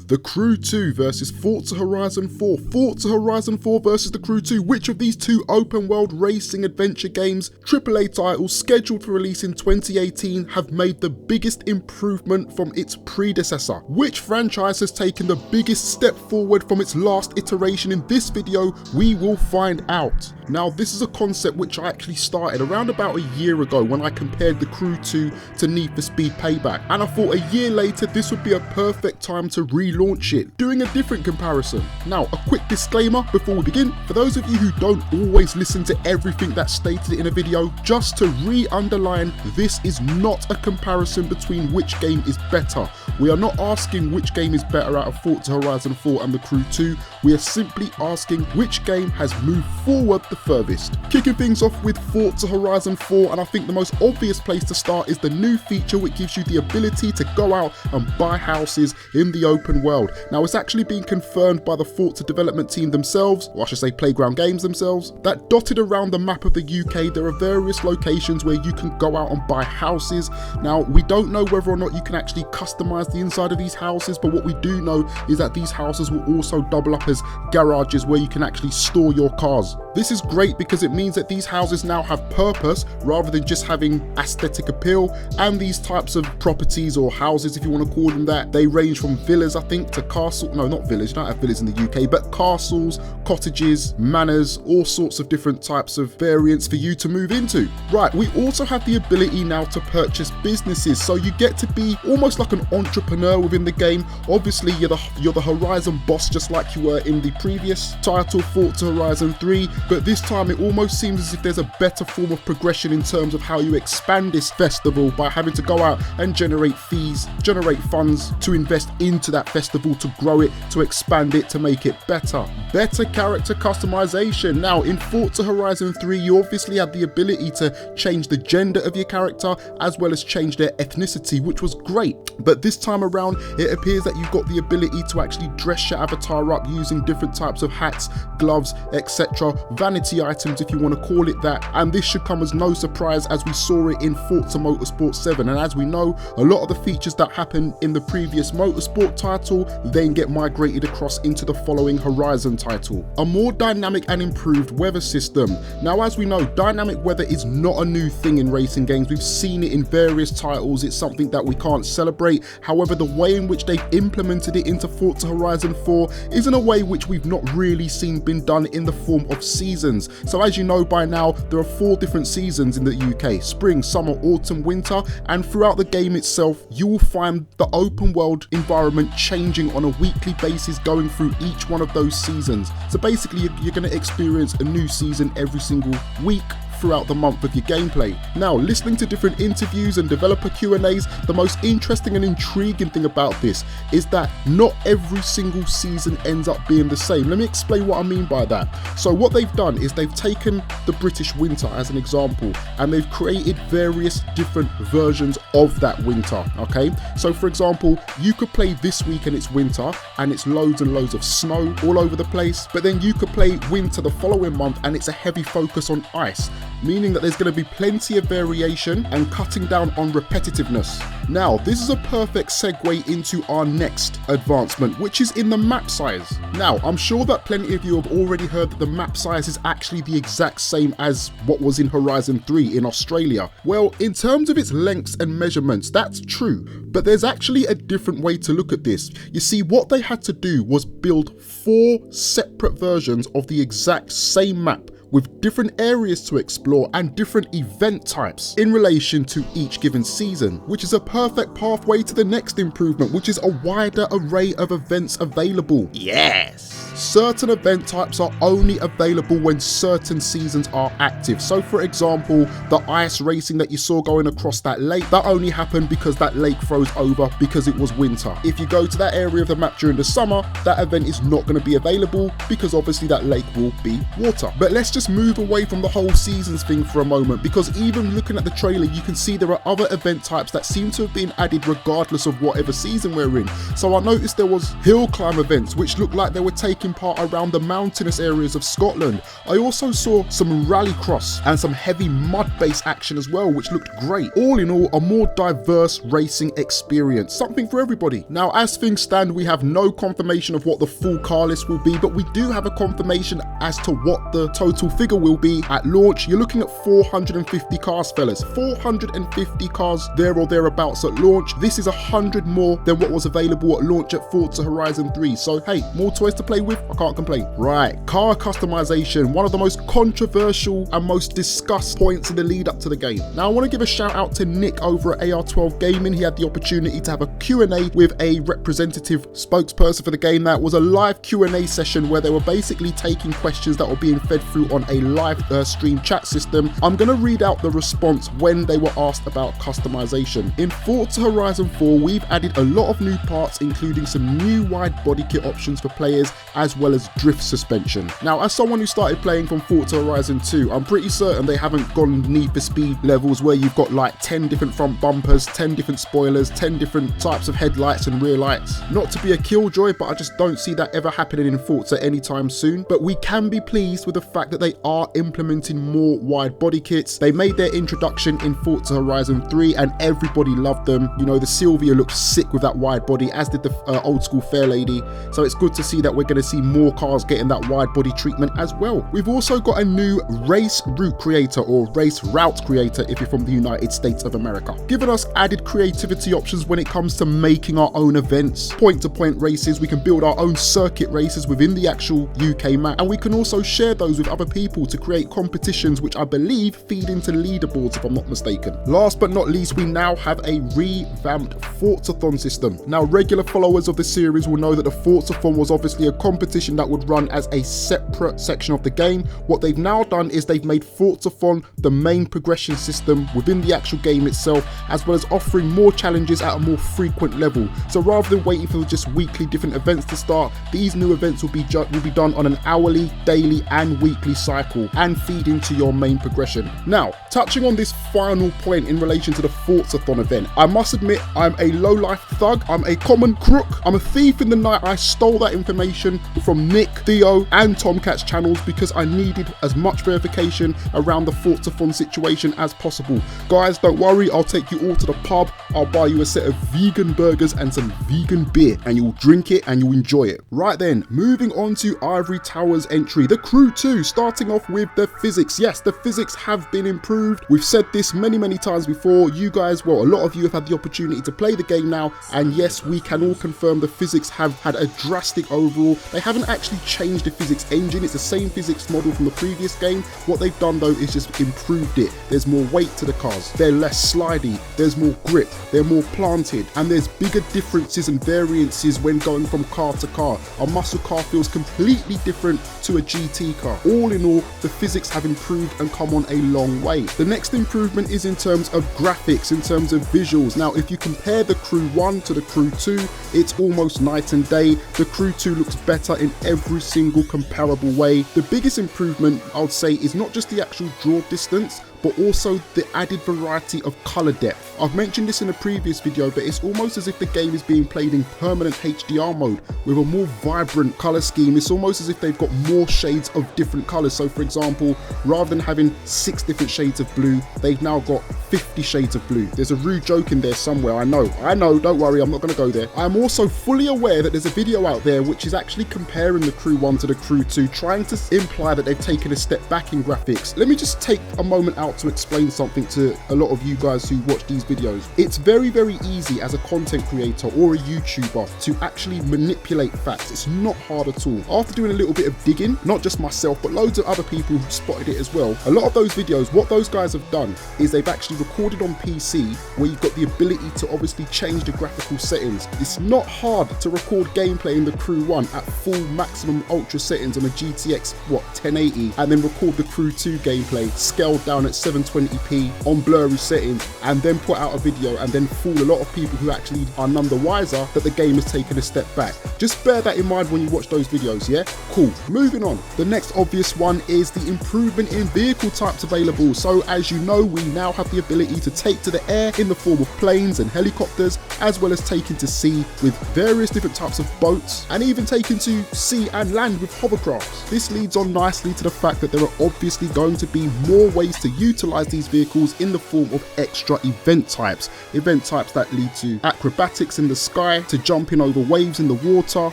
The Crew 2 versus Forza Horizon 4. Forza Horizon 4 versus The Crew 2. Which of these two open world racing adventure games, AAA titles scheduled for release in 2018, have made the biggest improvement from its predecessor? Which franchise has taken the biggest step forward from its last iteration? In this video, we will find out. Now, this is a concept which I actually started around about a year ago when I compared The Crew 2 to Need for Speed Payback, and I thought a year later this would be a perfect time to relaunch it, doing a different comparison. Now, a quick disclaimer before we begin: for those of you who don't always listen to everything that's stated in a video, just to re-underline, this is not a comparison between which game is better. We are not asking which game is better out of Forza Horizon 4 and The Crew 2, we are simply asking which game has moved forward the furthest. Kicking things off with Forza Horizon 4, and I think the most obvious place to start is the new feature which gives you the ability to go out and buy houses in the open world. Now, it's actually been confirmed by the Forza development team themselves, or I should say Playground Games themselves, that dotted around the map of the UK there are various locations where you can go out and buy houses. Now, we don't know whether or not you can actually customize the inside of these houses, but what we do know is that these houses will also double up as garages where you can actually store your cars. This is great because it means that these houses now have purpose rather than just having aesthetic appeal, and these types of properties or houses, if you want to call them that, they range from villas, I think, to castle. No, not villas, you don't have villas in the UK, but castles, cottages, manors, all sorts of different types of variants for you to move into. Right, we also have the ability now to purchase businesses, so you get to be almost like an entrepreneur within the game. Obviously, you're the Horizon boss, just like you were in the previous title, Forza Horizon 3, but this time it almost seems as if there's a better form of progression in terms of how you expand this festival by having to go out and generate fees, generate funds to invest into that festival, to grow it, to expand it, to make it better. Better character customization. Now, in Forza Horizon 3, you obviously had the ability to change the gender of your character as well as change their ethnicity, which was great. But this time around, it appears that you've got the ability to actually dress your avatar up using different types of hats, gloves, etc. Vanity items, if you want to call it that. And this should come as no surprise, as we saw it in Forza Motorsport 7. And as we know, a lot of the features that happened in the previous Motorsport title then get migrated across into the following Horizon title. A more dynamic and improved weather system. Now, as we know, dynamic weather is not a new thing in racing games. We've seen it in various titles. It's something that we can't celebrate. However, the way in which they've implemented it into Forza Horizon 4 is in a way which we've not really seen been done in the form of seasons. So as you know by now, there are 4 different seasons in the UK: spring, summer, autumn, winter, and throughout the game itself you will find the open world environment changing on a weekly basis going through each one of those seasons. So basically you're going to experience a new season every single week throughout the month of your gameplay. Now, listening to different interviews and developer Q&As, the most interesting and intriguing thing about this is that not every single season ends up being the same. Let me explain what I mean by that. So what they've done is they've taken the British winter as an example, and they've created various different versions of that winter, okay? So for example, you could play this week and it's winter and it's loads and loads of snow all over the place, but then you could play winter the following month and it's a heavy focus on ice, meaning that there's going to be plenty of variation and cutting down on repetitiveness. Now, this is a perfect segue into our next advancement, which is in the map size. Now, I'm sure that plenty of you have already heard that the map size is actually the exact same as what was in Horizon 3 in Australia. Well, in terms of its lengths and measurements, that's true, but there's actually a different way to look at this. You see, what they had to do was build 4 separate versions of the exact same map, with different areas to explore and different event types in relation to each given season, which is a perfect pathway to the next improvement, which is a wider array of events available. Yes! Certain event types are only available when certain seasons are active. So for example, the ice racing that you saw going across that lake, that only happened because that lake froze over because it was winter. If you go to that area of the map during the summer, that event is not going to be available because obviously that lake will be water. But let's just move away from the whole seasons thing for a moment, because even looking at the trailer, you can see there are other event types that seem to have been added regardless of whatever season we're in. So I noticed there was hill climb events, which looked like they were taking taking part around the mountainous areas of Scotland. I also saw some rallycross and some heavy mud-based action as well, which looked great. All in all, a more diverse racing experience, something for everybody. Now, as things stand, we have no confirmation of what the full car list will be, but we do have a confirmation as to what the total figure will be at launch. You're looking at 450 cars, fellas. 450 cars there or thereabouts at launch. This is 100 more than what was available at launch at Forza Horizon 3. So hey, more toys to play with, I can't complain. Right, car customization, one of the most controversial and most discussed points in the lead up to the game. Now I want to give a shout out to Nick over at AR12 Gaming. He had the opportunity to have a Q&A with a representative spokesperson for the game. That was a live Q&A session where they were basically taking questions that were being fed through on a live stream chat system. I'm going to read out the response when they were asked about customization. In Forza Horizon 4, we've added a lot of new parts, including some new wide body kit options for players, as well as drift suspension. Now, as someone who started playing from Forza Horizon 2, I'm pretty certain they haven't gone Need for Speed levels where you've got like 10 different front bumpers, 10 different spoilers, 10 different types of headlights and rear lights. Not to be a killjoy, but I just don't see that ever happening in Forza anytime soon. But we can be pleased with the fact that they are implementing more wide body kits. They made their introduction in Forza Horizon 3 and everybody loved them. You know, the Sylvia looked sick with that wide body, as did the old school Fair Lady. So it's good to see that we're going to see more cars getting that wide body treatment as well. We've also got a new race route creator, or race route creator if you're from the United States of America, giving us added creativity options when it comes to making our own events. Point-to-point races, we can build our own circuit races within the actual UK map, and we can also share those with other people to create competitions, which I believe feed into leaderboards if I'm not mistaken. Last but not least, we now have a revamped Forzathon system. Now, regular followers of the series will know that the Forzathon was obviously a competition that would run as a separate section of the game. What they've now done is they've made Forzathon the main progression system within the actual game itself, as well as offering more challenges at a more frequent level. So rather than waiting for just weekly different events to start, these new events will be done on an hourly, daily and weekly cycle and feed into your main progression. Now, touching on this final point in relation to the Forzathon event, I must admit I'm a low-life thug, I'm a common crook, I'm a thief in the night. I stole that information from Nick, Theo and Tomcat's channels because I needed as much verification around the Forzathon situation as possible. Guys, don't worry, I'll take you all to the pub, I'll buy you a set of vegan burgers and some vegan beer, and you'll drink it and you'll enjoy it. Right then, moving on to Ivory Tower's entry, the Crew 2, starting off with the physics. Yes, the physics have been improved. We've said this many times before. You guys, well, a lot of you have had the opportunity to play the game now, and yes, we can all confirm the physics have had a drastic overhaul. They haven't actually changed the physics engine, it's the same physics model from the previous game. What they've done though is just improved it. There's more weight to the cars, they're less slidey, there's more grip, they're more planted, and there's bigger differences and variances when going from car to car. A muscle car feels completely different to a GT car. All in all, the physics have improved and come on a long way. The next improvement is in terms of graphics, in terms of visuals. Now, if you compare the Crew 1 to the Crew 2, it's almost night and day. The Crew 2 looks better in every single comparable way. The biggest improvement, I would say, is not just the actual draw distance, but also the added variety of color depth. I've mentioned this in a previous video, but it's almost as if the game is being played in permanent HDR mode with a more vibrant color scheme. It's almost as if they've got more shades of different colors. So for example, rather than having 6 different shades of blue, they've now got 50 shades of blue. There's a rude joke in there somewhere, I know, don't worry, I'm not gonna go there. I'm also fully aware that there's a video out there which is actually comparing the Crew 1 to the Crew 2, trying to imply that they've taken a step back in graphics. Let me just take a moment out to explain something to a lot of you guys who watch these videos. It's very easy as a content creator or a YouTuber to actually manipulate facts. It's not hard at all. After doing a little bit of digging, not just myself, but loads of other people who spotted it as well, a lot of those videos, what those guys have done is they've actually recorded on PC where you've got the ability to obviously change the graphical settings. It's not hard to record gameplay in the Crew 1 at full maximum ultra settings on a GTX 1080, and then record the Crew 2 gameplay scaled down at 720p on blurry settings, and then put out a video and then fool a lot of people who actually are none the wiser that the game has taken a step back. Just bear that in mind when you watch those videos, yeah? Cool, moving on. The next obvious one is the improvement in vehicle types available. So as you know, we now have the ability to take to the air in the form of planes and helicopters, as well as taking to sea with various different types of boats, and even taking to sea and land with hovercrafts. This leads on nicely to the fact that there are obviously going to be more ways to utilize these vehicles in the form of extra event types that lead to acrobatics in the sky, to jumping over waves in the water,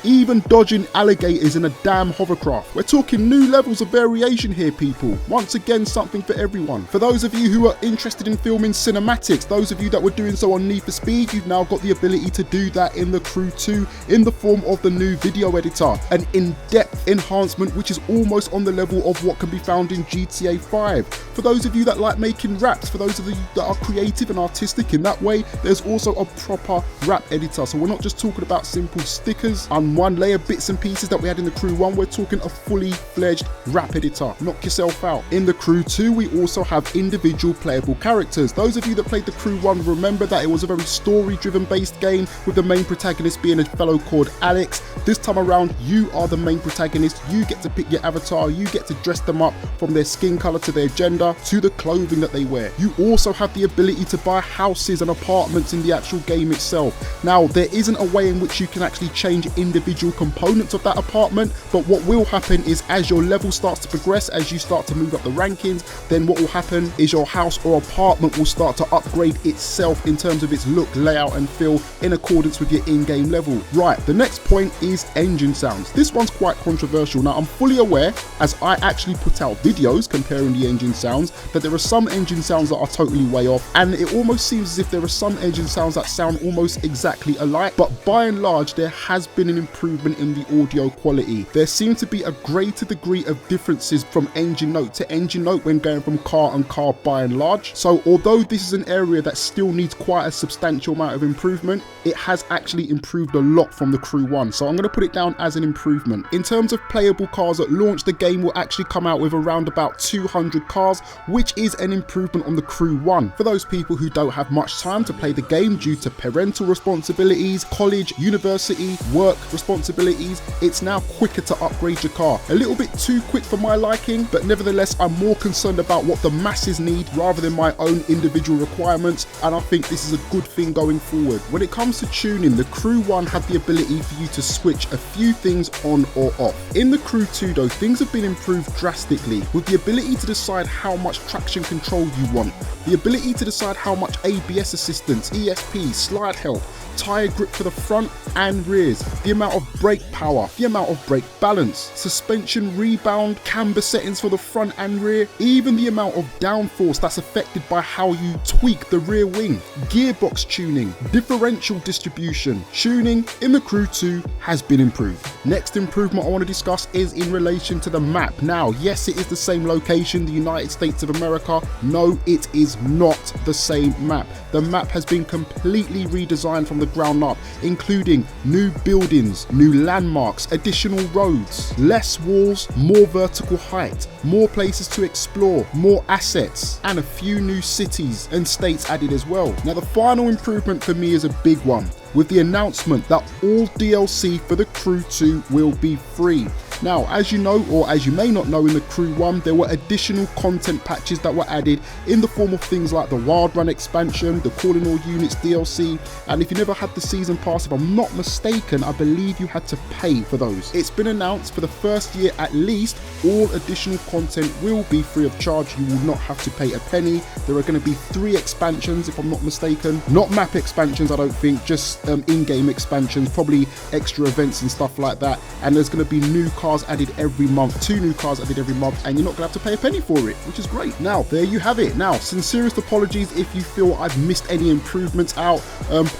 even dodging alligators in a damn hovercraft. We're talking new levels of variation here, people. Once again, something for everyone. For those of you who are interested in filming cinematics, those of you that were doing so on Need for Speed, you've now got the ability to do that in the Crew 2 in the form of the new video editor, an in-depth enhancement which is almost on the level of what can be found in GTA 5. For those of you that like making raps, for those of you that are creative and artistic in that way, there's also a proper rap editor. So we're not just talking about simple stickers and one layer bits and pieces that we had in the Crew 1, we're talking a fully fledged rap editor. Knock yourself out. In the Crew 2, we also have individual playable characters. Those of you that played the Crew 1 remember that it was a very story-driven based game, with the main protagonist being a fellow called Alex. This time around, you are the main protagonist. You get to pick your avatar, you get to dress them up from their skin color to their gender to the clothing that they wear. You also have the ability to buy houses and apartments in the actual game itself. Now, there isn't a way in which you can actually change individual components of that apartment, but what will happen is as your level starts to progress, as you start to move up the rankings, then what will happen is your house or apartment will start to upgrade itself in terms of its look, layout and feel in accordance with your in-game level. Right, the next point is engine sounds. This one's quite controversial. Now, I'm fully aware, as I actually put out videos comparing the engine sounds, that there are some engine sounds that are totally way off, and it almost seems as if there are some engine sounds that sound almost exactly alike, but by and large there has been an improvement in the audio quality. There seems to be a greater degree of differences from engine note to engine note when going from car and car by and large. So although this is an area that still needs quite a substantial amount of improvement, it has actually improved a lot from the Crew 1, so I'm going to put it down as an improvement. In terms of playable cars at launch, the game will actually come out with around about 200 cars, which is an improvement on the Crew 1. For those people who don't have much time to play the game due to parental responsibilities, college, university, work responsibilities, it's now quicker to upgrade your car. A little bit too quick for my liking, but nevertheless I'm more concerned about what the masses need rather than my own individual requirements, and I think this is a good thing going forward. When it comes to tuning, the Crew 1 had the ability for you to switch a few things on or off. In the Crew 2 though, things have been improved drastically, with the ability to decide how much traction control you want, the ability to decide how much ABS assistance, ESP, slide help, tyre grip for the front and rears, the amount of brake power, the amount of brake balance, suspension rebound, camber settings for the front and rear, even the amount of downforce that's affected by how you tweak the rear wing, gearbox tuning, differential distribution. Tuning in the Crew 2 has been improved. Next improvement I want to discuss is in relation to the map. Now, yes, it is the same location, the United States of America. No, it is not the same map. The map has been completely redesigned from the ground up, including new buildings, new landmarks, additional roads, less walls, more vertical height, more places to explore, more assets, and a few new cities and states added as well. Now, the final improvement for me is a big one, with the announcement that all DLC for the Crew 2 will be free. Now, as you know, or as you may not know, in the Crew 1 there were additional content patches that were added in the form of things like the Wild Run expansion, the Calling All Units DLC, and if you never had the season pass, if I'm not mistaken, I believe you had to pay for those. It's been announced for the first year at least, all additional content will be free of charge. You will not have to pay a penny. There are going to be 3 expansions if I'm not mistaken, not map expansions I don't think, just in-game expansions, probably extra events and stuff like that, and there's going to be new cars added every month, 2 new cars added every month, and you're not going to have to pay a penny for it, which is great. Now, there you have it. Now, sincerest apologies if you feel I've missed any improvements out.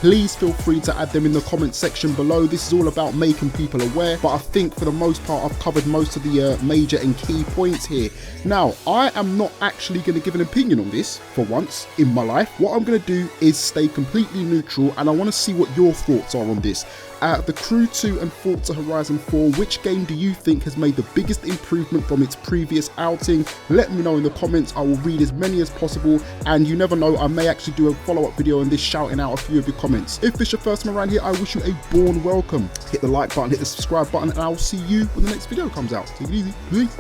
Please feel free to add them in the comment section below. This is all about making people aware, but I think for the most part I've covered most of the major and key points here. Now, I am not actually going to give an opinion on this for once in my life. What I'm going to do is stay completely neutral, and I want to see what your thoughts are on this. Out of the Crew 2 and Forza Horizon 4, which game do you think has made the biggest improvement from its previous outing? Let me know in the comments. I will read as many as possible, and you never know, I may actually do a follow-up video on this shouting out a few of your comments. If this is your first time around here, I wish you a warm welcome. Hit the like button, hit the subscribe button, and I'll see you when the next video comes out. Take it easy. Peace.